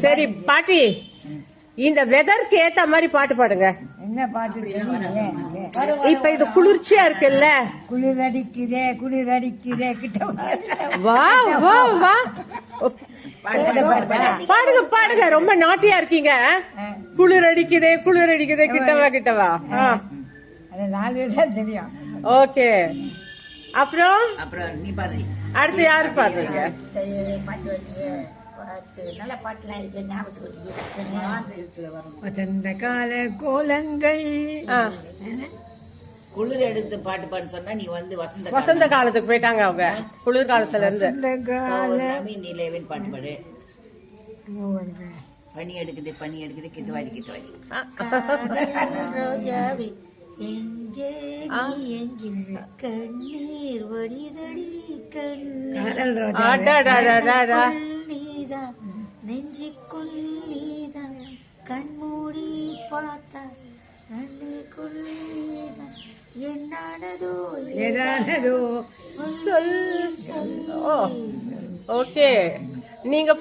சரி பாட்டி, இந்த வெதருக்கு ஏத்த மாதிரி பாட்டு பாடுங்க. என்ன பாட்டு? இப்ப இது குளிர்ச்சியா இருக்குல்ல? குளிர் அடிக்குதே குளிர் அடிக்குதே கிட்ட வா வா வா, பாடுங்க பாடுங்க, ரொம்ப நாட்டியா இருக்கீங்க. குளிர் அடிக்குதே குளிர் அடிக்குதே கிட்டவா கிட்டவா. அது 4 தான் தெரியும். ஓகே, அப்புறம் நீ பாரு. அடுத்து யாரு பாடுறீங்க? நல்ல பாட்டுலாம் இருக்கு, ஞாபகத்துக்கு. வசந்த கால கோலங்கள். குளிர் எடுத்து பாட்டு பாடு சொன்னா நீ வந்து வசந்த காலத்துக்கு போயிட்டாங்க அவங்க. குளிர் காலத்துல இருந்து நிலவின் பாட்டு பாடு. பனி எடுக்குது பனி எடுக்குது கிட்டுவாடி கிட்டுவாடி. ரோஜாவே எங்கே நீ எங்கில் கண்ணீர் வடிதடி கண்ணீர் நீதான் நெஞ்சிக்குள் நீதான் கண்மூடி பார்த்தா நன்மைக்குள் நீதான் என்னானதோ ஏதானதோ சொல். ஓகே, நீங்க